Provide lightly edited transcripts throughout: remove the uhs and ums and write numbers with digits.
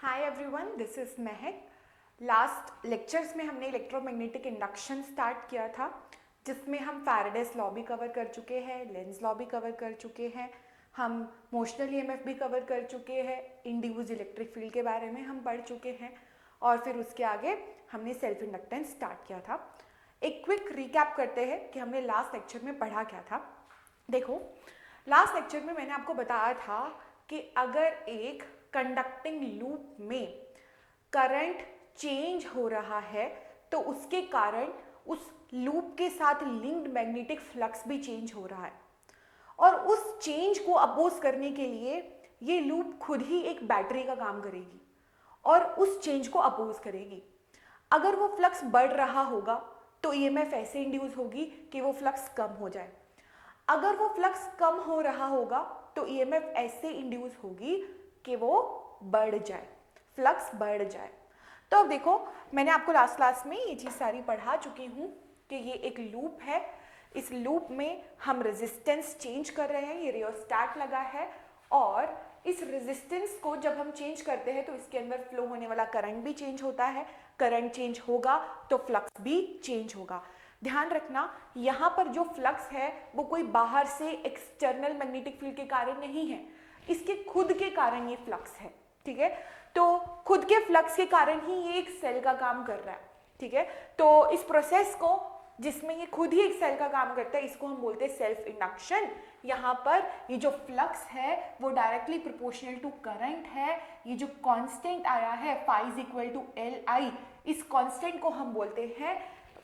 Hi everyone, this is Mahak. Last lectures में हमने electromagnetic induction start किया था, जिसमें हम फैराडेस लॉ भी कवर कर चुके हैं, लेंज लॉ भी कवर कर चुके हैं, हम मोशनल ईएमएफ भी कवर कर चुके हैं, इंड्यूस्ड इलेक्ट्रिक फील्ड के बारे में हम पढ़ चुके हैं और फिर उसके आगे हमने सेल्फ इंडक्टेंस स्टार्ट किया था। एक क्विक रिकैप करते हैं कि हमने लास्ट लेक्चर में पढ़ा क्या था। देखो, लास्ट लेक्चर में मैंने आपको बताया था कि अगर एक कंडक्टिंग लूप में करंट चेंज हो रहा है तो उसके कारण उस लूप के साथ लिंक्ड मैग्नेटिक फ्लक्स भी चेंज हो रहा है और उस चेंज को अपोज करने के लिए ये लूप खुद ही एक बैटरी का काम करेगी और उस चेंज को अपोज करेगी। अगर वो फ्लक्स बढ़ रहा होगा तो ईएमएफ ऐसे इंड्यूस होगी कि वो फ्लक्स कम हो जाए। अगर वो फ्लक्स कम हो रहा होगा तो ईएमएफ ऐसे इंड्यूस होगी कि वो बढ़ जाए, फ्लक्स बढ़ जाए। तो अब देखो, मैंने आपको लास्ट क्लास में ये चीज़ सारी पढ़ा चुकी हूँ कि ये एक लूप है। इस लूप में हम रेजिस्टेंस चेंज कर रहे हैं, ये रियोस्टैट लगा है और इस रेजिस्टेंस को जब हम चेंज करते हैं तो इसके अंदर फ्लो होने वाला करंट भी चेंज होता है। करंट चेंज होगा तो फ्लक्स भी चेंज होगा। ध्यान रखना, यहाँ पर जो फ्लक्स है वो कोई बाहर से एक्सटर्नल मैग्नेटिक फील्ड के कारण नहीं है, इसके खुद के कारण ये फ्लक्स है। ठीक है, तो खुद के फ्लक्स के कारण ही ये एक सेल का काम कर रहा है। ठीक है, तो इस प्रोसेस को जिसमें ये खुद ही एक सेल का काम करता है, इसको हम बोलते हैं सेल्फ इंडक्शन। यहाँ पर ये जो फ्लक्स है वो डायरेक्टली प्रोपोर्शनल टू करंट है। ये जो कांस्टेंट आया है phi is equal to L I, इस कांस्टेंट को हम बोलते हैं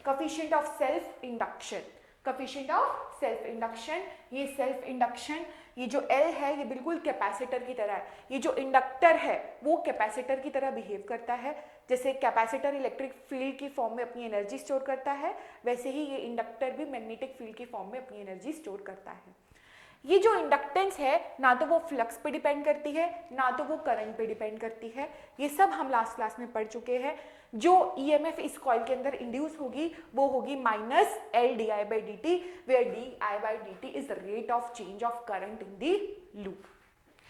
coefficient of self induction. Coefficient of self induction, ये सेल्फ इंडक्शन, ये जो L है ये बिल्कुल कैपेसिटर की तरह है। ये जो इंडक्टर है वो कैपेसिटर की तरह बिहेव करता है। जैसे कैपेसिटर इलेक्ट्रिक फील्ड की फॉर्म में अपनी एनर्जी स्टोर करता है, वैसे ही ये इंडक्टर भी मैग्नेटिक फील्ड की फॉर्म में अपनी एनर्जी स्टोर करता है। ये जो इंडक्टेंस है ना तो वो फ्लक्स पे डिपेंड करती है ना तो वो करंट पे डिपेंड करती है। ये सब हम लास्ट क्लास में पढ़ चुके हैं। जो ईएमएफ इस कॉइल के अंदर इंड्यूस होगी वो होगी minus L D I by D T, where D I by D T is the rate of change of current in the loop.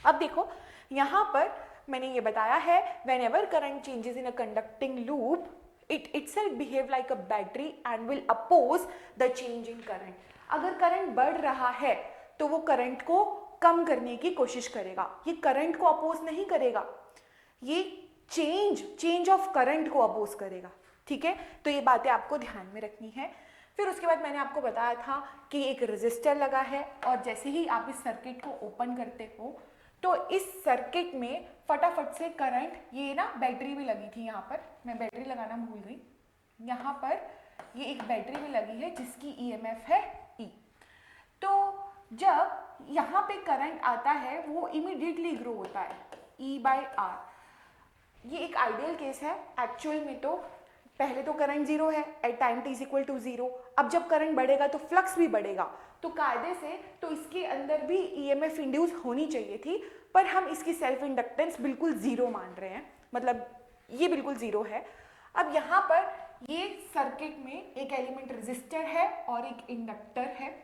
अब देखो, यहाँ पर मैंने ये बताया है, whenever current changes in a conducting loop it itself behave like a battery and will oppose the change in current। अगर current बढ़ रहा है तो वो करंट को कम करने की कोशिश करेगा, ये करंट को अपोज नहीं करेगा, ये चेंज ऑफ करंट को अपोज करेगा। ठीक है, तो ये बातें आपको ध्यान में रखनी है। फिर उसके बाद मैंने आपको बताया था कि एक रेजिस्टर लगा है और जैसे ही आप इस सर्किट को ओपन करते हो तो इस सर्किट में फटाफट से करंट, ये ना बैटरी भी लगी थी, यहाँ पर मैं बैटरी लगाना भूल गई, यहाँ पर ये एक बैटरी भी लगी है जिसकी ईएमएफ है ई। तो जब यहाँ पे करंट आता है वो इमीडिएटली ग्रो होता है ई बाई आर। ये एक आइडियल केस है। एक्चुअल में तो पहले तो करंट जीरो है at time T is equal to zero. अब जब करंट बढ़ेगा तो फ्लक्स भी बढ़ेगा, तो कायदे से तो इसके अंदर भी ईएमएफ इंड्यूस होनी चाहिए थी, पर हम इसकी सेल्फ इंडक्टेंस बिल्कुल जीरो मान रहे हैं, मतलब ये बिल्कुल जीरो है। अब यहाँ पर ये सर्किट में एक एलिमेंट रेजिस्टर है और एक इंडक्टर है।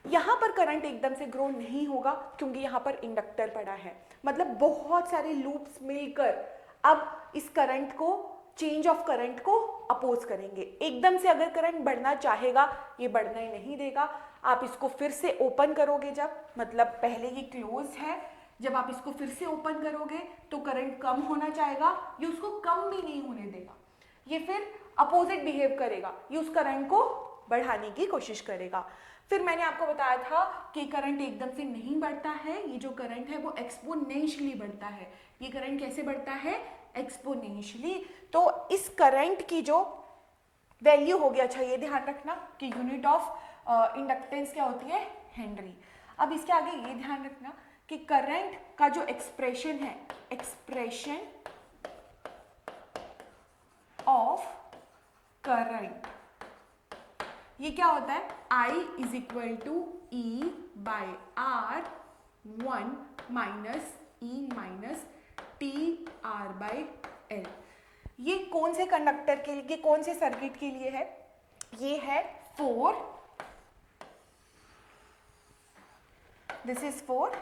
यहाँ पर करंट एकदम से ग्रो नहीं होगा क्योंकि यहाँ पर इंडक्टर पड़ा है, मतलब बहुत सारे लूप्स मिलकर अब इस करंट को, चेंज ऑफ करंट को अपोज करेंगे। एकदम से अगर करंट बढ़ना चाहेगा ये बढ़ना ही नहीं देगा। आप इसको फिर से ओपन करोगे जब, मतलब पहले ये क्लोज है, जब आप इसको फिर से ओपन करोगे तो करंट कम होना चाहेगा, ये उसको कम भी नहीं होने देगा, ये फिर अपोजिट बिहेव करेगा, ये उस करंट को बढ़ाने की कोशिश करेगा। फिर मैंने आपको बताया था कि करंट एकदम से नहीं बढ़ता है, ये जो करंट है वो एक्सपोनेंशियली बढ़ता है। ये करंट कैसे बढ़ता है? एक्सपोनेंशियली। तो इस करंट की जो वैल्यू होगी, अच्छा ये ध्यान रखना कि यूनिट ऑफ इंडक्टेंस क्या होती है? हेनरी। अब इसके आगे ये ध्यान रखना कि करंट का जो एक्सप्रेशन है, एक्सप्रेशन ऑफ करंट, ये क्या होता है? I is equal to E by R, 1 minus E minus T R by L. ये कौन से कंडक्टर के लिए, कौन से सर्किट के लिए है? ये है 4, this is 4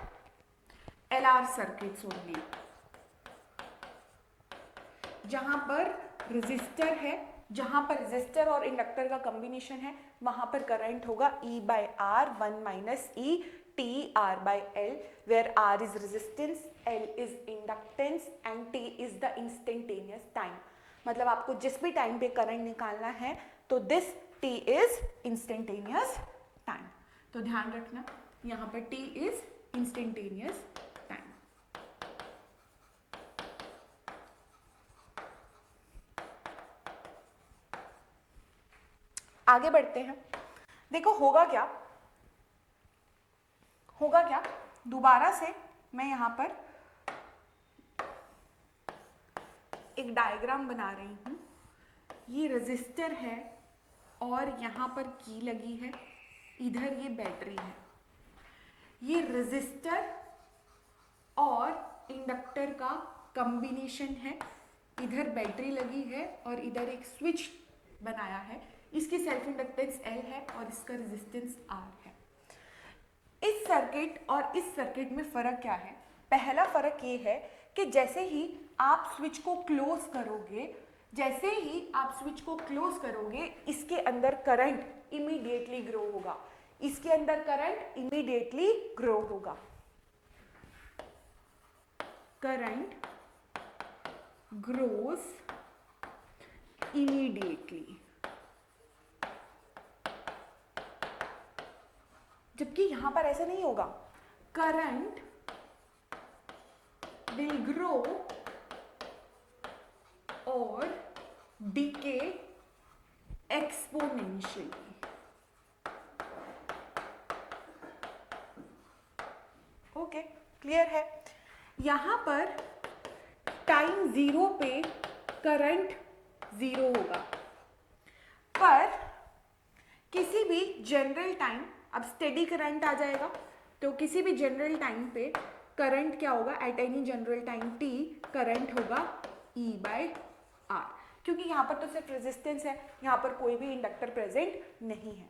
LR circuits only. जहां पर रेजिस्टर है, जहां पर रेजिस्टर और इंडक्टर का कॉम्बिनेशन है, वहां पर करंट होगा E by R 1 minus E T R by L, where R is resistance, L is inductance and T is the instantaneous time. मतलब आपको जिस भी टाइम पे करंट निकालना है तो this T is instantaneous time. तो ध्यान रखना यहाँ पर T is instantaneous time. आगे बढ़ते हैं। देखो होगा क्या, दोबारा से मैं यहाँ पर एक डायग्राम बना रही हूँ। ये रेजिस्टर है और यहाँ पर की लगी है, इधर ये बैटरी है। ये रेजिस्टर और इंडक्टर का कॉम्बिनेशन है, इधर बैटरी लगी है और इधर एक स्विच बनाया है। इसकी सेल्फ इंडक्टेंस L है और इसका रेजिस्टेंस R है। इस सर्किट और इस सर्किट में फर्क क्या है? पहला फर्क ये है कि जैसे ही आप स्विच को क्लोज करोगे, इसके अंदर करंट इमीडिएटली ग्रो होगा, करंट ग्रोस इमीडिएटली, जबकि यहां पर ऐसा नहीं होगा। करंट विल ग्रो और डीके एक्सपोनेंशियली। ओके, क्लियर है? यहां पर टाइम 0 पे करंट 0 होगा, पर किसी भी जनरल टाइम, अब स्टेडी करंट आ जाएगा तो किसी भी जनरल टाइम पे करंट क्या होगा? At any general time t current होगा E by R, क्योंकि यहाँ पर तो सिर्फ रेजिस्टेंस है, यहाँ पर कोई भी इंडक्टर प्रेजेंट नहीं है।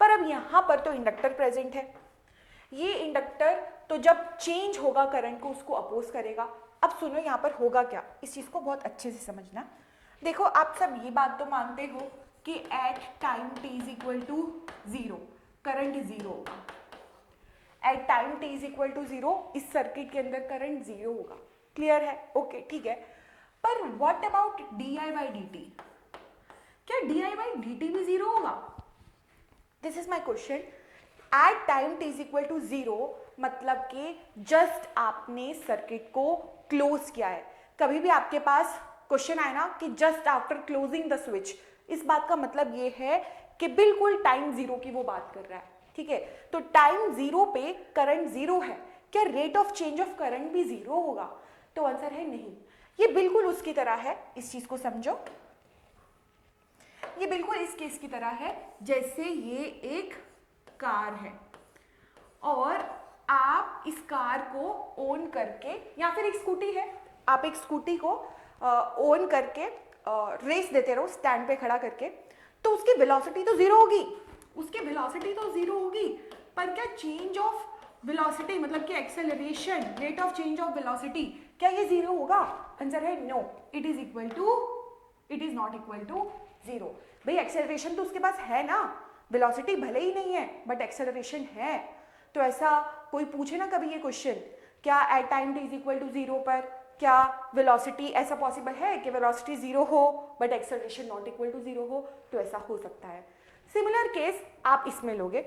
पर अब यहाँ पर तो इंडक्टर प्रेजेंट है। ये इंडक्टर तो जब चेंज होगा करंट को उसको अपोज करेगा। अब सुनो यहाँ पर होगा क्या, इस चीज को बहुत अच्छे से समझना। देखो आप सब ये बात तो मानते हो कि at time t is equal to 0 current 0 होगा। At time t is equal to 0 इस सर्किट के अंदर करंट 0 होगा। क्लियर है? ओके, ठीक है। पर what about di by dt? क्या di by dt भी 0 होगा? This is my question. At time t is equal to 0 मतलब कि जस्ट आपने सर्किट को क्लोज किया है। कभी भी आपके पास क्वेश्चन आए ना कि just after closing the switch, इस बात का मतलब ये है कि बिल्कुल टाइम 0 की वो बात कर रहा है। ठीक है, तो टाइम 0 पे करंट 0 है, क्या rate of change of current भी 0 होगा? तो आंसर है नहीं। ये बिल्कुल उसकी तरह है, इस चीज को समझो, ये बिल्कुल इस केस की तरह है जैसे ये एक कार है और आप इस कार को ओन करके, या फिर एक स्कूटी है, आप एक स्कूटी को ओन करके रेस देते रहो स्टैंड पे खड़ा करके, तो उसकी वेलोसिटी तो 0 होगी, पर क्या चेंज ऑफ वेलोसिटी मतलब कि acceleration, rate of change of velocity, क्या ये 0 होगा? आंसर है no, it is not equal to 0। भाई एक्सेलरेशन तो उसके पास है ना, वेलोसिटी भले ही नहीं है बट एक्सेलरेशन है। तो ऐसा कोई पूछे ना कभी ये क्वेश्चन, क्या at time t is equal to 0 पर क्या वेलोसिटी, ऐसा पॉसिबल है कि वेलोसिटी 0 हो but acceleration not equal to 0 हो? तो ऐसा हो सकता है। सिमिलर केस आप इसमें लोगे,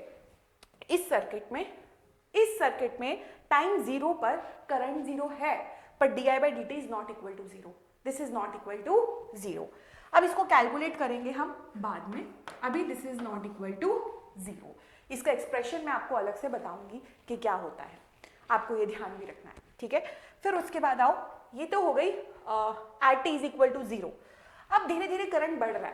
इस सर्किट में टाइम 0 पर करंट 0 है पर di by dt is not equal to 0, this is not equal to 0। अब इसको कैलकुलेट करेंगे हम बाद में, अभी this is not equal to 0। इसका एक्सप्रेशन मैं आपको अलग से बताऊंगी कि क्या होता है, आपको ये ध्यान भी रखना है। ठीक है, फिर उसके बाद आओ, ये तो हो गई at t is equal to 0। अब धीरे धीरे करंट बढ़ रहा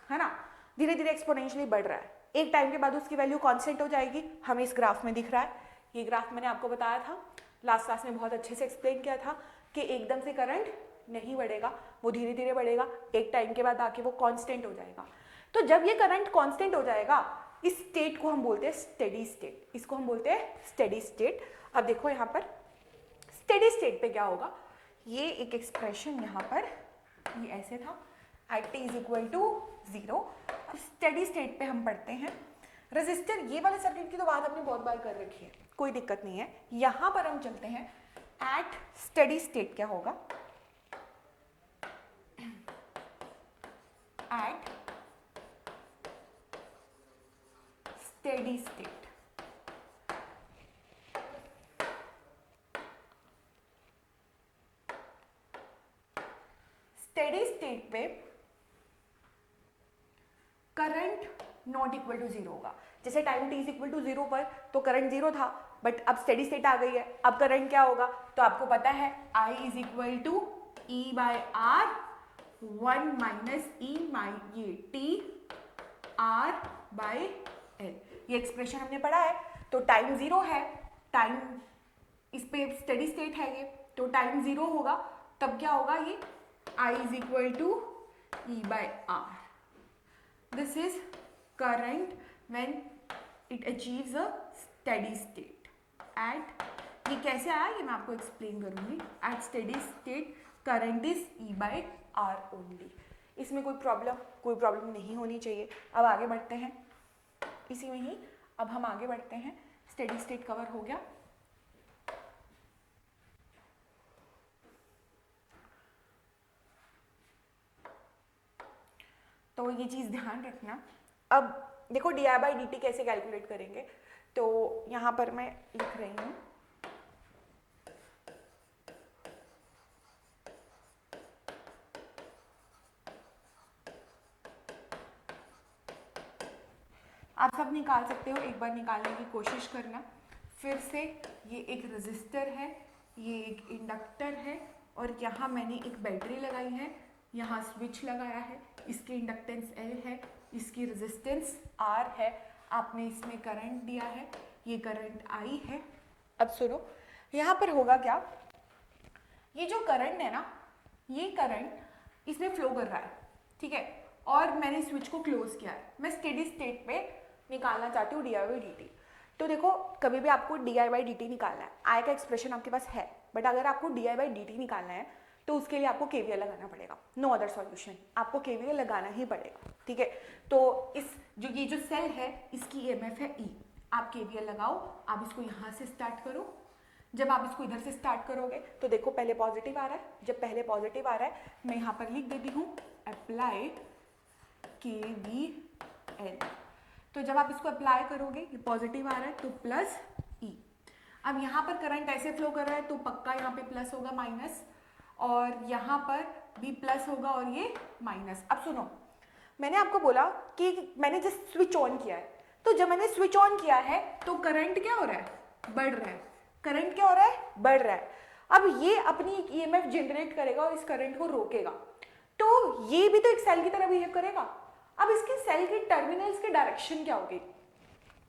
है ना, धीरे धीरे एक्सपोनेंशियली बढ़ रहा है। एक टाइम के बाद उसकी वैल्यू कांस्टेंट हो जाएगी, हमें इस ग्राफ में दिख रहा है। ये ग्राफ मैंने आपको बताया था, लास्ट क्लास में बहुत अच्छे से एक्सप्लेन किया था कि एकदम से करंट नहीं बढ़ेगा, वो धीरे धीरे बढ़ेगा, एक टाइम के बाद आके वो कांस्टेंट हो जाएगा। तो जब ये करंट कांस्टेंट हो जाएगा, इस स्टेट को हम बोलते हैं स्टेडी स्टेट, इसको हम बोलते हैं स्टेडी स्टेट। अब देखो यहाँ पर स्टेडी स्टेट पे क्या होगा, ये एक एक्सप्रेशन यहाँ पर ये ऐसे था at t is equal to 0। अब स्टेडी स्टेट पे हम पढ़ते हैं रेजिस्टर, ये वाले सर्किट की तो बात हमने बहुत बार कर रखी है, कोई दिक्कत नहीं है। यहां पर हम चलते हैं एट स्टेडी स्टेट क्या होगा, at steady state. Steady state पे करंट नॉट इक्वल टू 0 होगा। जैसे time t is equal to 0 पर तो करंट 0 था, बट अब स्टेडी स्टेट आ गई है, अब करंट क्या होगा, तो आपको पता है I is equal to E by R 1 minus e ये t R बाय L। ये एक्सप्रेशन हमने पढ़ा है। तो टाइम 0 है, टाइम इस पे स्टेडी स्टेट है ये, तो टाइम 0 होगा, तब क्या होगा, ये I is equal to E by R। This is current when it achieves a steady state at, ये कैसे आया ये मैं आपको एक्सप्लेन करूंगी। At steady state current is E by R only। इसमें कोई प्रॉब्लम नहीं होनी चाहिए। अब आगे बढ़ते हैं इसी में ही, अब हम आगे बढ़ते हैं। स्टेडी स्टेट कवर हो गया। तो ये चीज़ ध्यान रखना। अब देखो D I by D T कैसे कैलकुलेट करेंगे, तो यहाँ पर मैं लिख रही हूँ आप सब निकाल सकते हो, एक बार निकालने की कोशिश करना। फिर से ये एक रेजिस्टर है, ये एक इंडक्टर है, और यहाँ मैंने एक बैटरी लगाई है, यहाँ स्विच लगाया है, इसकी इंडक्टेंस L है, इसकी रेजिस्टेंस R है, आपने इसमें करंट दिया है, ये करंट I है। अब सुनो यहाँ पर होगा क्या, ये जो करंट है ना, ये करंट इसमें फ्लो कर रहा है, ठीक है, और मैंने स्विच को क्लोज किया है। मैं स्टेडी स्टेट पे निकालना चाहती हूँ D I by D T. तो देखो कभी भी आपको D I by D T निकालना है, आई का एक्सप्रेशन आपके पास है, बट अगर आपको D I by D T निकालना है तो उसके लिए आपको केवीएल लगाना पड़ेगा, नो अदर सॉल्यूशन, आपको केवीएल लगाना ही पड़ेगा, ठीक है। तो इस ये जो सेल है इसकी ईएमएफ है ई, आप केवीएल लगाओ, आप इसको यहाँ से स्टार्ट करो। जब आप इसको इधर से स्टार्ट करोगे तो देखो पहले पॉजिटिव आ रहा है, जब पहले पॉजिटिव आ रहा है मैं यहाँ पर लिख देती हूँ अप्लाइड केवीएल। तो जब आप इसको अप्लाई करोगे ये पॉजिटिव आ रहा है तो प्लस ई। अब यहाँ पर करंट ऐसे फ्लो कर रहा है तो पक्का यहाँ पे प्लस होगा माइनस, और यहाँ पर भी प्लस होगा और ये माइनस। अब सुनो मैंने आपको बोला कि मैंने जस्ट स्विच ऑन किया है, तो जब मैंने स्विच ऑन किया है तो करंट क्या हो रहा है, बढ़ रहा है, करंट क्या हो रहा है, बढ़ रहा है। अब ये अपनी एक ईएमएफ जनरेट करेगा और इस करंट को रोकेगा, तो ये भी तो एक सेल की तरह बिहेव करेगा। अब इसके सेल के टर्मिनल्स के डायरेक्शन क्या होगी,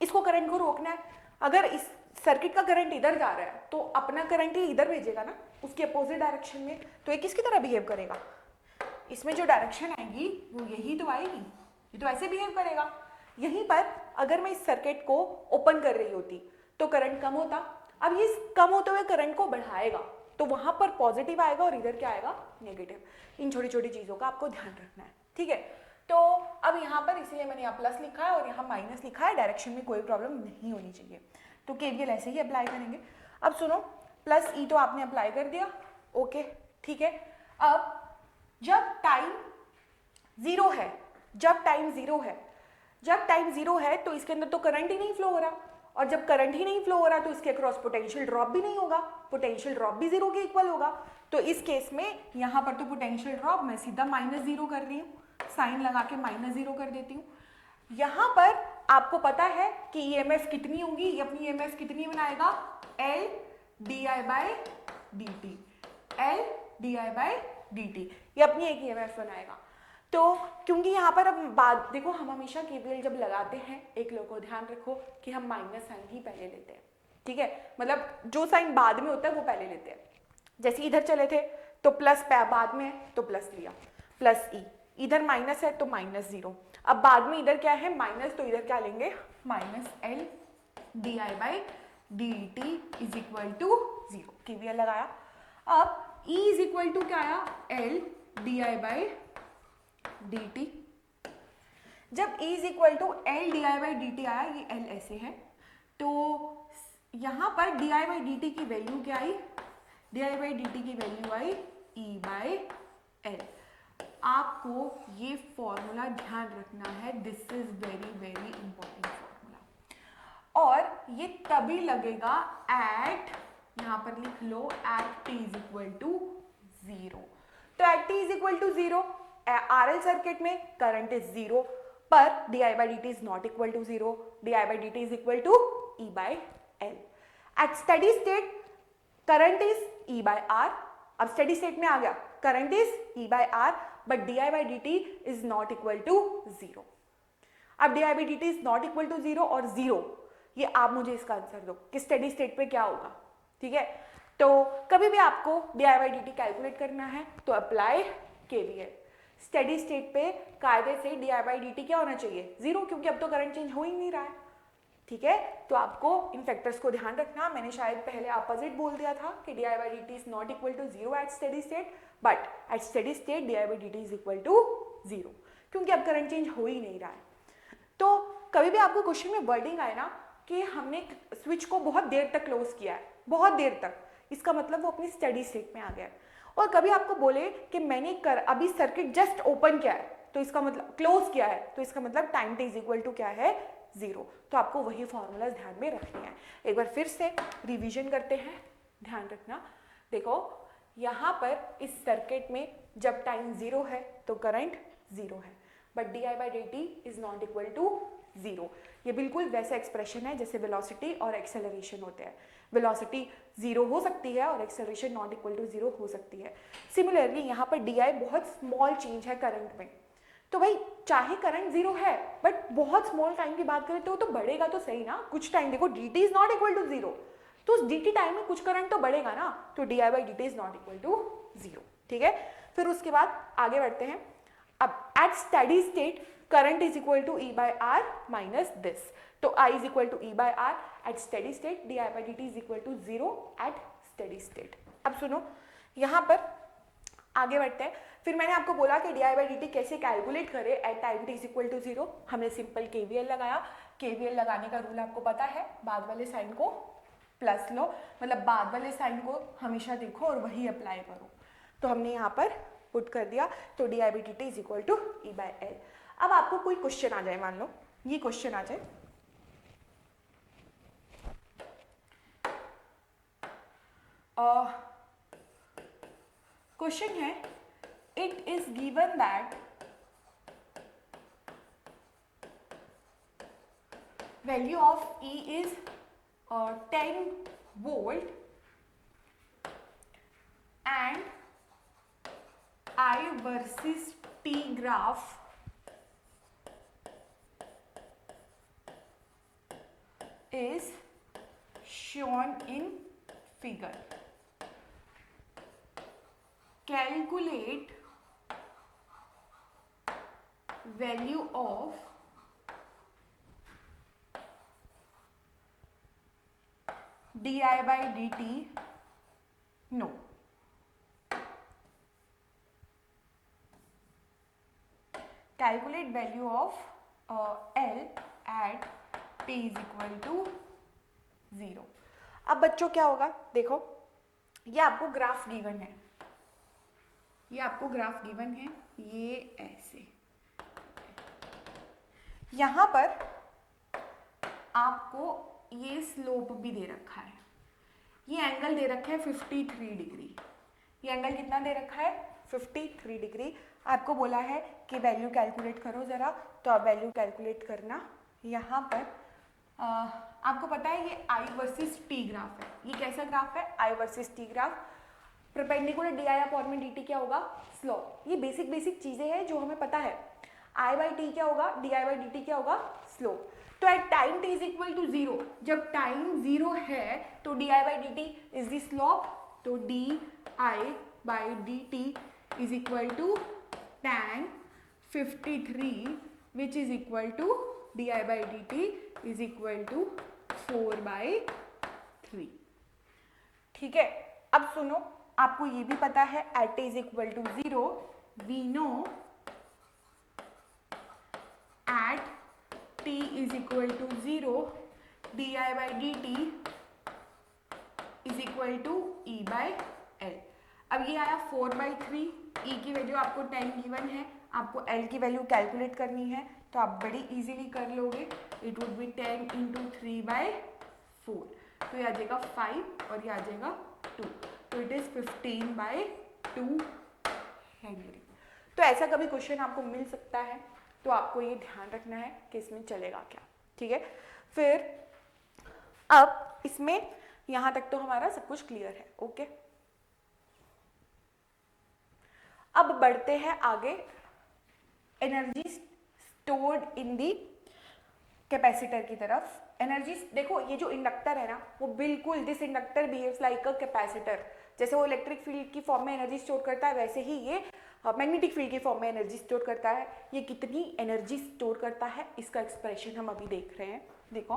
इसको करंट को रोकना है। अगर इस सर्किट का करंट इधर जा रहा है तो अपना करंट ही इधर भेजेगा ना, उसके अपोजिट डायरेक्शन में, तो ये किसकी तरह बिहेव करेगा, इसमें जो डायरेक्शन आएगी वो यही तो आएगी, ये तो ऐसे बिहेव करेगा। यहीं पर अगर मैं इस सर्किट को ओपन कर रही होती तो करंट कम होता, अब ये कम होते हुए करंट को बढ़ाएगा तो वहां पर पॉजिटिव आएगा और इधर क्या आएगा, नेगेटिव। इन छोटी छोटी चीजों का आपको ध्यान रखना है, ठीक है। तो अब यहाँ पर इसीलिए मैंने यहाँ प्लस लिखा है और यहाँ माइनस लिखा है, डायरेक्शन में कोई प्रॉब्लम नहीं होनी चाहिए। तो केवीएल ऐसे ही अप्लाई करेंगे। अब सुनो प्लस ई तो आपने अप्लाई कर दिया, ओके ठीक है। अब जब टाइम जीरो है, जब टाइम जीरो है तो इसके अंदर तो करंट ही नहीं फ्लो हो रहा, और जब करंट ही नहीं फ्लो हो रहा तो इसके अक्रॉस पोटेंशियल ड्रॉप भी नहीं होगा, पोटेंशियल ड्रॉप भी जीरो के इक्वल होगा। तो इस केस में यहाँ पर तो पोटेंशियल ड्रॉप मैं सीधा -0 कर रही हूँ, साइन लगा के -0 कर देती हूँ। यहाँ पर आपको पता है कि ईएमएफ कितनी होगी, ये अपनी ईएमएफ कितनी बनाएगा, L di by D T, L di by D T, ये अपनी एक ईएमएफ बनाएगा। तो क्योंकि यहाँ पर अब बात देखो, हम हमेशा केवीएल जब लगाते हैं एक लोग को ध्यान रखो कि हम माइनस साइन ही पहले लेते हैं, ठीक है, मतलब जो साइन बाद में होता है वो पहले लेते हैं। जैसे इधर चले थे तो प्लस बाद में है तो प्लस लिया, प्लस ई, इधर माइनस है तो -0, अब बाद में इधर क्या है माइनस, तो इधर क्या लेंगे -L di by D T is equal to 0, KVL लगाया। अब E इज इक्वल टू क्या आया, L di/dt। जब E is equal to L di/dt आया, ये L ऐसे है, तो यहाँ पर di/dt की वैल्यू क्या आई, di/dt की वैल्यू आई E/L। आपको ये फॉर्मूला ध्यान रखना है, this is very very important formula. और ये तभी लगेगा एट, यहां पर लिख लो at t is equal to 0। तो at t is equal to 0 RL circuit में करंट इज 0, पर di/dt is not equal to 0, di/dt is equal to E/L। At steady state current is E/R। अब steady state में आ गया, current is E/R, but di/dt is not equal to 0। अब di/dt is not equal to 0 और 0, ये आप मुझे इसका आंसर दो कि स्टेडी स्टेट पे क्या होगा। ठीक है, तो कभी भी आपको di/dt कैलकुलेट करना है तो अप्लाई KVL। स्टेडी स्टेट पे कायदे से di/dt क्या होना चाहिए, 0, क्योंकि अब तो करंट चेंज हो ही नहीं रहा है। ठीक है, तो आपको इन फैक्टर्स को ध्यान रखना। मैंने शायद पहले अपोजिट बोल दिया था कि di/dt is not equal to 0 at steady state, but at steady state di/dt is equal to 0, क्योंकि अब करंट चेंज हो ही नहीं रहा है। तो कभी भी आपको क्वेश्चन में वर्डिंग आए ना कि हमने स्विच को बहुत देर तक क्लोज किया है, बहुत देर तक, इसका मतलब वो अपनी स्टेडी स्टेट में आ गया है। और कभी आपको बोले कि मैंने अभी सर्किट जस्ट ओपन किया है, तो इसका मतलब क्लोज किया है, तो इसका मतलब time t is equal to क्या है, 0। तो आपको वही फॉर्मूलाज ध्यान में रखनी है। एक बार फिर से रिवीजन करते हैं, ध्यान रखना। देखो यहाँ पर इस सर्किट में जब टाइम 0 है तो करंट 0 है, but di/dt is not equal to 0। ये बिल्कुल वैसा एक्सप्रेशन है जैसे वेलोसिटी और एक्सेलरेशन होते हैं। वेलोसिटी 0 हो सकती है और एक्सेलरेशन नॉट इक्वल टू 0 हो सकती है। सिमिलरली यहाँ पर di बहुत स्मॉल चेंज है करंट में, तो भाई चाहे करंट 0 है बट बहुत स्मॉल टाइम की बात करें तो बढ़ेगा तो सही ना, कुछ टाइम। देखो dt is not equal to 0, तो उस dt टाइम में कुछ करंट तो बढ़ेगा ना, तो di/dt is not equal to 0। ठीक है, फिर उसके बाद आगे बढ़ते हैं। अब at steady state current is equal to E/R minus this, तो I is equal to E/R at steady state, di/dt is equal to 0 at steady state. अब सुनो, यहाँ पर आगे बढ़ते हैं। फिर मैंने आपको बोला कि di/dt कैसे कैलकुलेट करें at time t is equal to 0। हमने सिंपल KVL लगाया। KVL लगाने का रूल आपको पता है, बाद वाले साइन को प्लस लो, मतलब बाद वाले साइन को हमेशा देखो और वही अप्लाई करो। तो हमने यहाँ पर पुट कर दिया, तो di/dt is equal to E/L। अब आपको कोई क्वेश्चन आ जाए, मान लो ये क्वेश्चन आ जाए, क्वेश्चन है, it is given that value of E is 10 volt and I versus T graph is shown in figure. Calculate value of di/dt, no, calculate value of L at t is equal to 0। अब बच्चों क्या होगा, देखो ये आपको graph given है, ये आपको ग्राफ गिवन है, ये ऐसे, यहाँ पर आपको ये स्लोप भी दे रखा है, ये एंगल दे रखा है 53 डिग्री। ये एंगल कितना दे रखा है, 53 डिग्री। आपको बोला है कि वैल्यू कैलकुलेट करो ज़रा, तो आप वैल्यू कैलकुलेट करना। यहाँ पर आपको पता है ये I वर्सेस T ग्राफ है। ये कैसा ग्राफ है, I versus T graph. Perpendicular di/dt क्या होगा, स्लोप। ये बेसिक चीज़ें हैं जो हमें पता है। I/t क्या होगा, di/dt क्या होगा, स्लोप। तो at time t is equal to 0, जब टाइम 0 है तो di/dt इज द स्लोप, तो di/dt is equal to tan 53 which is equal to di/dt is equal to 4/3। ठीक है, अब सुनो, आपको ये भी पता है at t is equal to 0 we know at t is equal to 0 di by dt is equal to e by l। अब ये आया 4/3, e की वैल्यू आपको 10 गिवन है, आपको l की वैल्यू कैलकुलेट करनी है तो आप बड़ी इजीली कर लोगे। इट वुड बी 10 इंटू 3/4, तो ये आ जाएगा 5 और ये आ जाएगा 2, तो इट इज 15/2 हेनरी। तो ऐसा कभी क्वेश्चन आपको मिल सकता है, तो आपको ये ध्यान रखना है कि इसमें चलेगा क्या, ठीक है। फिर अब इसमें यहां तक तो हमारा सब कुछ क्लियर है, ओके। अब बढ़ते हैं आगे, एनर्जी स्टोर्ड इन दी कैपेसिटर की तरफ। एनर्जी देखो, ये जो इंडक्टर है ना, वो बिल्कुल this inductor behaves like a capacitor. जैसे वो इलेक्ट्रिक फील्ड की फॉर्म में एनर्जी स्टोर करता है, वैसे ही ये मैग्नेटिक फील्ड की फॉर्म में एनर्जी स्टोर करता है। ये कितनी एनर्जी स्टोर करता है इसका एक्सप्रेशन हम अभी देख रहे हैं। देखो,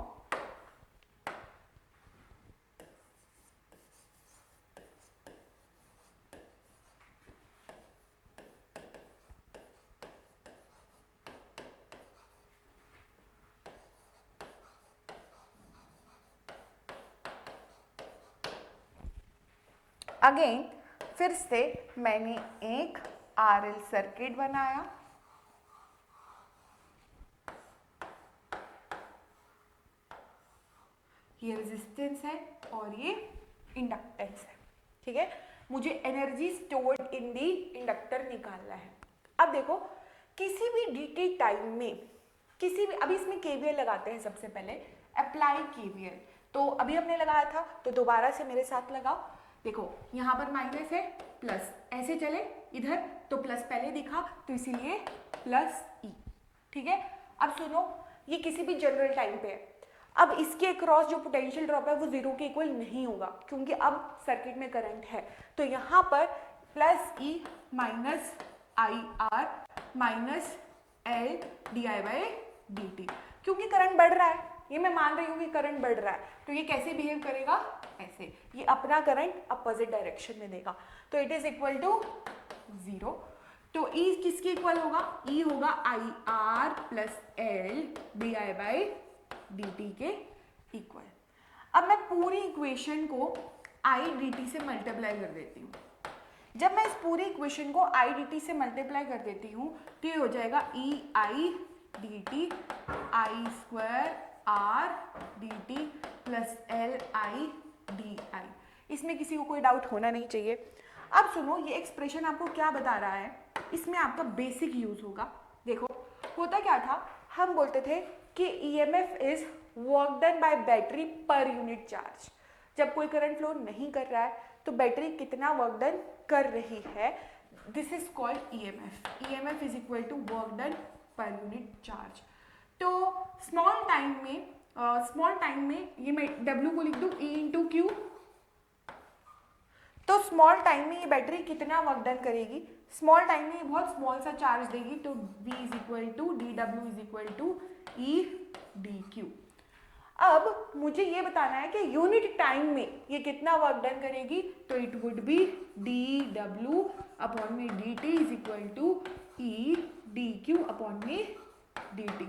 अगेन फिर से मैंने एक आरएल सर्किट बनाया, ये रेजिस्टेंस है और ये इंडक्टेंस है, ठीक है। मुझे एनर्जी स्टोर्ड इन दी इंडक्टर निकालना है। अब देखो, किसी भी dt टाइम में किसी भी, अभी इसमें केवीएल लगाते हैं सबसे पहले, अप्लाई केवीएल। तो अभी हमने लगाया था, तो दोबारा से मेरे साथ लगाओ। देखो, यहाँ पर माइनस है, प्लस, ऐसे चले इधर तो प्लस पहले दिखा तो इसीलिए प्लस ई, ठीक है। अब सुनो, ये किसी भी जनरल टाइम पे है। अब इसके अक्रॉस जो पोटेंशियल ड्रॉप है वो जीरो के इक्वल नहीं होगा, क्योंकि अब सर्किट में करंट है। तो यहाँ पर plus E minus I R minus L D I by D T, क्योंकि करंट बढ़ रहा है, ये मैं मान रही हूँ कि करंट बढ़ रहा है, तो ये कैसे बिहेव करेगा, ऐसे, ये अपना करंट अपोजिट डायरेक्शन में देगा। तो इट इज इक्वल टू 0। तो ई किसके इक्वल होगा, ई होगा I R plus L D I by D T के इक्वल। अब मैं पूरी इक्वेशन को आई डी टी से मल्टीप्लाई कर देती हूँ। जब मैं इस पूरी इक्वेशन को आई डी टी से मल्टीप्लाई कर देती हूँ तो ये हो जाएगा E I D T I square R D T plus L I D I. इसमें किसी को कोई डाउट होना नहीं चाहिए। अब सुनो, ये एक्सप्रेशन आपको क्या बता रहा है, इसमें आपका बेसिक यूज होगा। देखो, होता क्या था, हम बोलते थे कि EMF is work done by battery पर यूनिट चार्ज। जब कोई करंट फ्लो नहीं कर रहा है तो बैटरी कितना वर्क डन कर रही है, this is called EMF. EMF is equal to work done पर यूनिट चार्ज। तो स्मॉल टाइम में ये मैं W को लिख दूं E इंटू क्यू। तो स्मॉल टाइम में ये बैटरी कितना वर्क डन करेगी, स्मॉल टाइम में ये बहुत स्मॉल सा चार्ज देगी, तो V is equal to DW is equal to E DQ। अब मुझे ये बताना है कि यूनिट टाइम में ये कितना वर्क डन करेगी, तो it would be DW upon में DT is equal to E DQ upon में DT।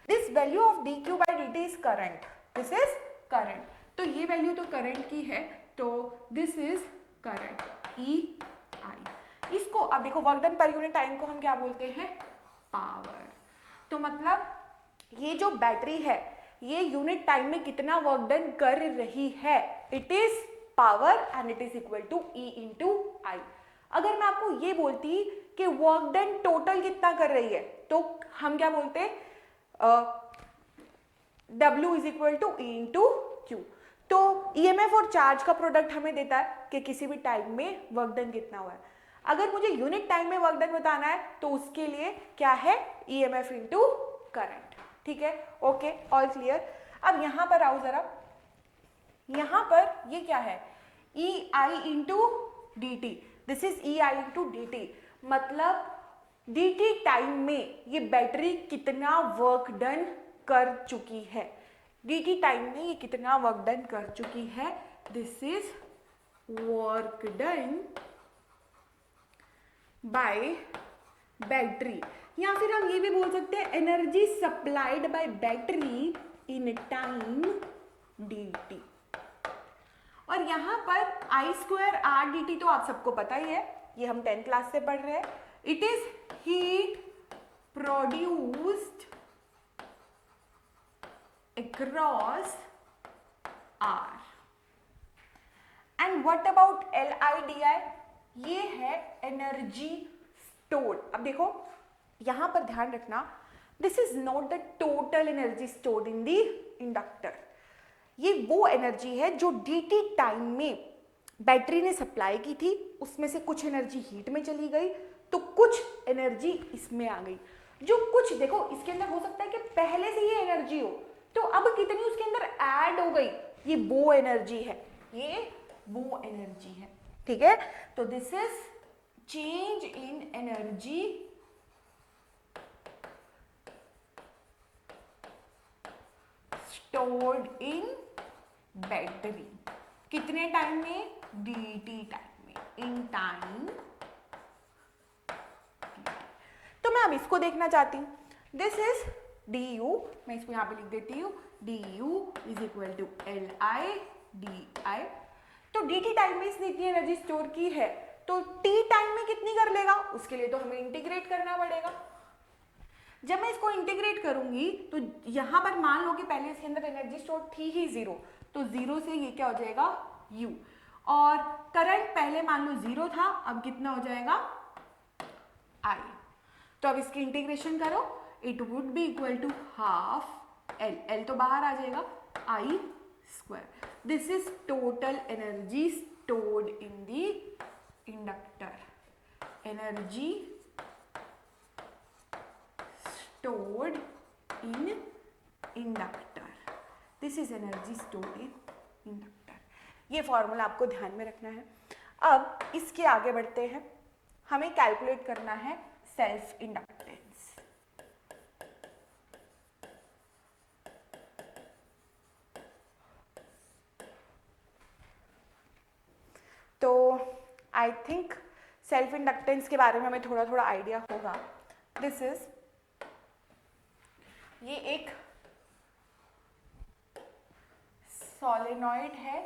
This value of DQ by DT is current, this is current. तो ये वैल्यू तो करंट की है, तो दिस इज करंट EI। इसको अब देखो, वर्क डन पर यूनिट टाइम को हम क्या बोलते हैं, पावर। तो मतलब ये जो बैटरी है ये यूनिट टाइम में कितना वर्क डन कर रही है, it is power and it is equal to E into I. अगर मैं आपको ये बोलती कि वर्क डन टोटल कितना कर रही है, तो हम क्या बोलते, W is equal to E into Q. तो ईएमएफ और चार्ज का प्रोडक्ट हमें देता है कि किसी भी टाइम में वर्क डन कितना हुआ है। अगर मुझे यूनिट टाइम में वर्क डन बताना है तो उसके लिए क्या है, ईएमएफ इंटू करंट, ठीक है। Okay, all clear. अब यहां पर आओ जरा, यहां पर ये क्या है, E I into D T, this is E I into D T. मतलब dt टाइम में ये बैटरी कितना वर्क डन कर चुकी है, dt टाइम में ये कितना वर्क डन कर चुकी है, this is work done by battery, या फिर हम ये भी बोल सकते हैं energy supplied by battery in time dt। और यहाँ पर I square R D T तो आप सबको पता ही है, ये हम 10th क्लास से पढ़ रहे हैं। It is heat produced across R। And what about LIDI, ये है एनर्जी स्टोर्ड। अब देखो यहां पर ध्यान रखना, this is not the total energy stored in the inductor. ये वो एनर्जी है जो dt टाइम में बैटरी ने सप्लाई की थी, उसमें से कुछ एनर्जी हीट में चली गई तो कुछ एनर्जी इसमें आ गई। जो कुछ देखो इसके अंदर हो सकता है कि पहले से ये एनर्जी हो, तो अब कितनी उसके अंदर ऐड हो गई, ये वो एनर्जी है, ये वो एनर्जी है। ठीक है, तो this is change in energy stored in battery. कितने टाइम में, dt टाइम में, इन टाइम। तो मैं अब इसको देखना चाहती हूं, दिस इज du, मैं इसको यहां पे लिख देती हूं, du is equal to li di। तो dt टाइम में इसने इतनी एनर्जी स्टोर की है, तो t टाइम में कितनी कर लेगा, उसके लिए तो हमें इंटीग्रेट करना पड़ेगा। जब मैं इसको इंटीग्रेट करूंगी तो यहां पर मान लो कि पहले इसके अंदर एनर्जी स्टोर थी ही 0, तो 0 से ये क्या हो जाएगा u, और करंट पहले मान लो 0 था, अब कितना हो जाएगा I। तो अब इसकी इंटीग्रेशन करो, it would be equal to half L तो बाहर आ जाएगा, I square. This is total energy stored in the inductor, energy stored in inductor, this is energy stored in inductor। ये फॉर्मूला आपको ध्यान में रखना है। अब इसके आगे बढ़ते हैं, हमें कैलकुलेट करना है सेल्फ इंडक्टेंस। तो आई थिंक सेल्फ इंडक्टेंस के बारे में हमें थोड़ा थोड़ा आइडिया होगा। दिस इज, ये एक सोलेनॉइड है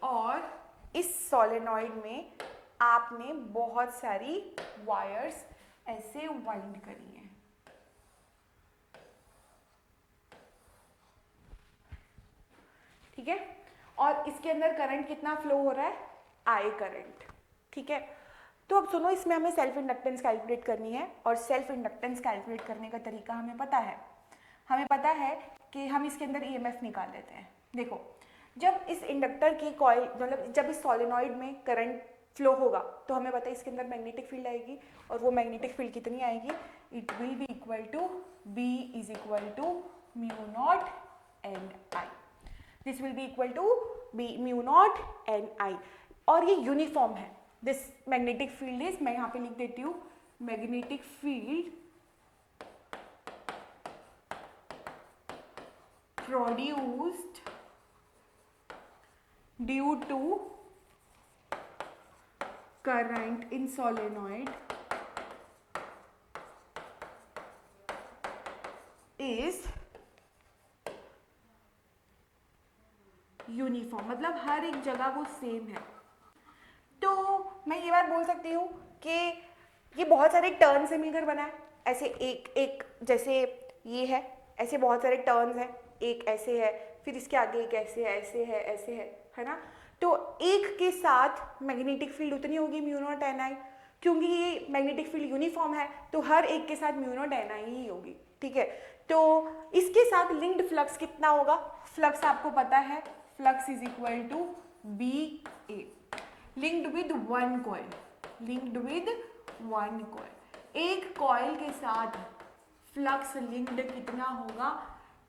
और इस सोलेनॉइड में आपने बहुत सारी वायर्स ऐसे वाइंड करी हैं। ठीक है, और इसके अंदर करंट कितना फ्लो हो रहा है, I करंट। ठीक है, तो अब सुनो, इसमें हमें सेल्फ इंडक्टेंस कैलकुलेट करनी है, और सेल्फ इंडक्टेंस कैलकुलेट करने का तरीका हमें पता है। हमें पता है कि हम इसके अंदर EMF निकाल लेते हैं। देखो, जब इस इंडक्टर की कॉइल, मतलब जब इस सोलेनॉइड में करंट फ्लो होगा, तो हमें पता है इसके अंदर मैग्नेटिक फील्ड आएगी, और वो मैग्नेटिक फील्ड कितनी आएगी, it will be equal to B is equal to mu naught N I. This will be equal to B mu naught N I, और ये यूनिफॉर्म है। दिस मैग्नेटिक फील्ड इज, मैं यहां पे लिख देती हूं, magnetic field produced due to current in solenoid is uniform, मतलब हर एक जगह वो सेम है। तो मैं ये बात बोल सकती हूँ कि ये बहुत सारे टर्न से मिलकर बना है, ऐसे एक एक, जैसे ये है, ऐसे बहुत सारे टर्न्स हैं, एक ऐसे है, फिर इसके आगे एक ऐसे है, ऐसे है, ऐसे है ना। तो एक के साथ मैग्नेटिक फील्ड उतनी होगी म्यू नॉट एन आई, क्योंकि ये मैग्नेटिक फील्ड यूनिफॉर्म है, तो हर एक के साथ म्यू नॉट एन आई ही होगी। ठीक है, तो इसके साथ लिंक्ड फ्लक्स कितना होगा, फ्लक्स आपको पता है, flux is equal to B A, linked with one coil, linked with one coil. एक कॉइल के साथ फ्लक्स लिंक्ड कितना होगा,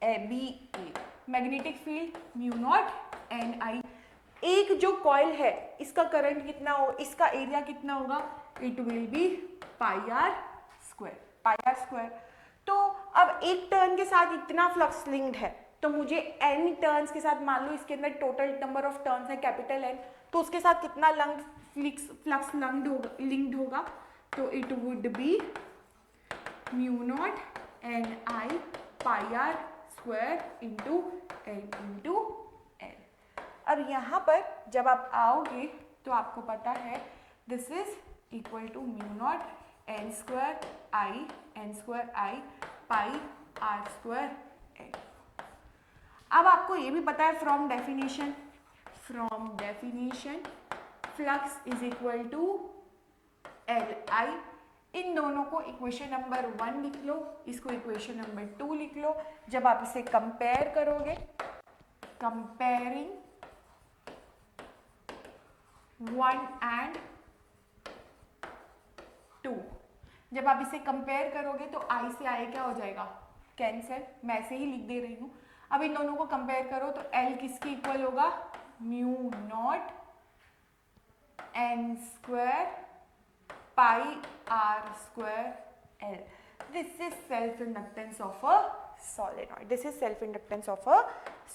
B A, magnetic field mu naught N I. एक जो कॉइल है इसका करंट कितना हो, इसका एरिया कितना होगा, it will be pi R square, pi R square. तो अब एक टर्न के साथ इतना फ्लक्स लिंक्ड है, तो मुझे n टर्न्स के साथ, मान लो इसके अंदर टोटल नंबर ऑफ टर्न्स है कैपिटल N, तो उसके साथ कितना फ्लक्स लिंक्ड होगा, तो it would be mu naught N I pi R square into N into L. अब यहाँ पर जब आप आओगे तो आपको पता है this is equal to mu naught N square I pi R square N. अब आपको ये भी पता है from definition flux is equal to L I. इन दोनों को इक्वेशन नंबर 1 लिख लो, इसको इक्वेशन नंबर 2 लिख लो। जब आप इसे कंपेयर करोगे, कंपेयरिंग 1 and 2, जब आप इसे कंपेयर करोगे तो आई से आई क्या हो जाएगा, कैंसिल। मैं ऐसे ही लिख दे रही हूं। अब इन दोनों को कंपेयर करो तो एल किसके इक्वल होगा, mu naught N square pi R square L. This is self inductance of a solenoid. This is self inductance of a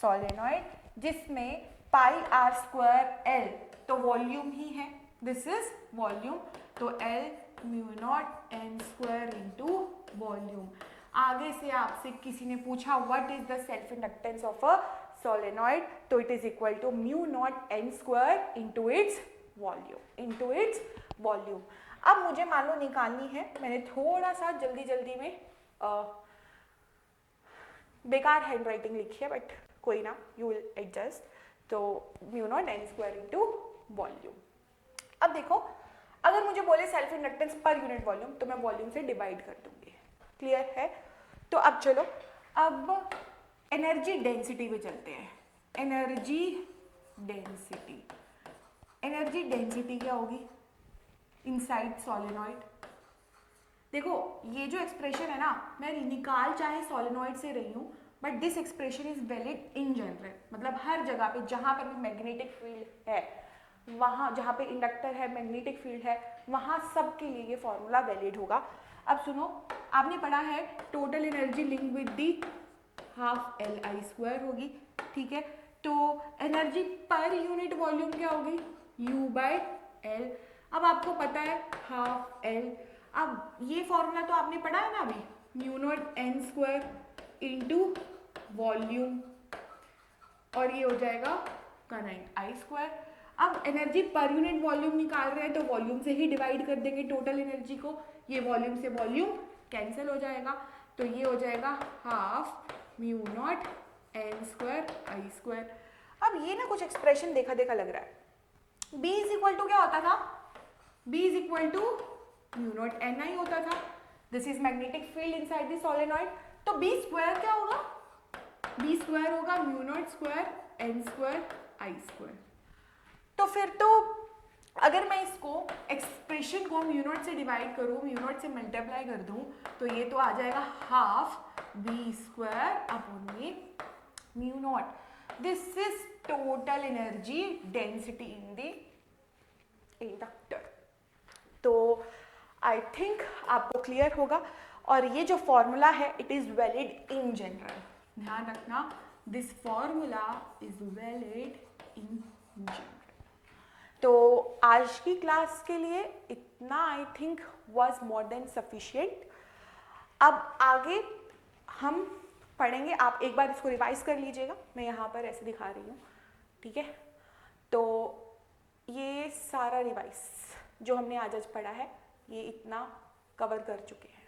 solenoid जिसमें पाई आर स्क्वायर एल तो वॉल्यूम ही है, दिस इज वॉल्यूम, तो L mu naught N square into volume. आगे से आपसे किसी ने पूछा what is the self inductance of a solenoid, तो it is equal to mu naught N square into its volume. अब मुझे मान लो निकालनी है, मैंने थोड़ा सा जल्दी में बेकार हैंड राइटिंग लिखी है, बट कोई ना, यू विल एडजस्ट। तो mu naught N square into volume. अब देखो, अगर मुझे बोले self inductance per unit volume तो मैं वॉल्यूम से डिवाइड कर दूंगी, क्लियर है। तो अब चलो, अब एनर्जी डेंसिटी पे चलते हैं। एनर्जी डेंसिटी क्या होगी इनसाइड सोलेनॉइड। देखो ये जो एक्सप्रेशन है ना, मैं निकाल चाहे सोलेनॉइड से रही हूँ, but this expression is valid in general. मतलब हर जगह पे जहाँ पर भी मैग्नेटिक फील्ड है, वहाँ जहाँ पे इंडक्टर है, मैग्नेटिक फील्ड है, वहाँ सब के लिए ये फॉर्मूला वैलिड होगा। अब सुनो, आपने पढ़ा है total energy link with the half L I square होगी, ठीक है। तो एनर्जी पर यूनिट वॉल्यूम क्या होगी, U बाय एल। अब आपको पता है हाफ एल। अब ये फॉर्मूला तो आपने पढ़ा है ना अभी, mu naught N square into volume, और ये हो जाएगा करंट आई स्क्वायर। अब एनर्जी पर यूनिट वॉल्यूम निकाल रहे हैं तो वॉल्यूम से ही डिवाइड कर देंगे टोटल एनर्जी को, ये वॉल्यूम से वॉल्यूम कैंसिल हो जाएगा, तो ये हो जाएगा half mu naught N square I square. अब ये ना कुछ एक्सप्रेशन देखा लग रहा है। B इज इक्वल टू क्या होता था, B is equal to mu naught N I होता था। This is magnetic field inside the solenoid, तो B स्क्वायर क्या होगा, B स्क्वायर होगा mu naught square N square I square. तो फिर तो अगर मैं इसको एक्सप्रेशन को म्यू नॉट से डिवाइड करूँ, म्यू नॉट से मल्टीप्लाई कर दूँ, तो ये तो आ जाएगा हाफ B स्क्वायर अपॉन में mu naught. This is total energy density in the inductor. तो आई थिंक आपको क्लियर होगा, और ये जो फॉर्मूला है it is valid in general. ध्यान रखना, this formula is valid in general. तो आज की क्लास के लिए इतना I think was more than sufficient. अब आगे हम पढ़ेंगे, आप एक बार इसको रिवाइज कर लीजिएगा, मैं यहाँ पर ऐसे दिखा रही हूँ, ठीक है। तो ये सारा रिवाइज जो हमने आज पढ़ा है, ये इतना कवर कर चुके हैं।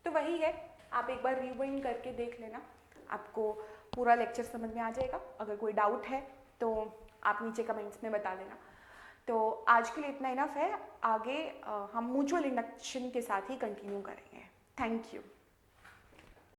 तो वही है, आप एक बार रिवाइंड करके देख लेना, आपको पूरा लेक्चर समझ में आ जाएगा। अगर कोई डाउट है तो आप नीचे कमेंट्स में बता देना। तो आज के लिए इतना इनफ है, आगे हम म्यूचुअल इंडक्शन के साथ ही कंटिन्यू करेंगे। Thank you.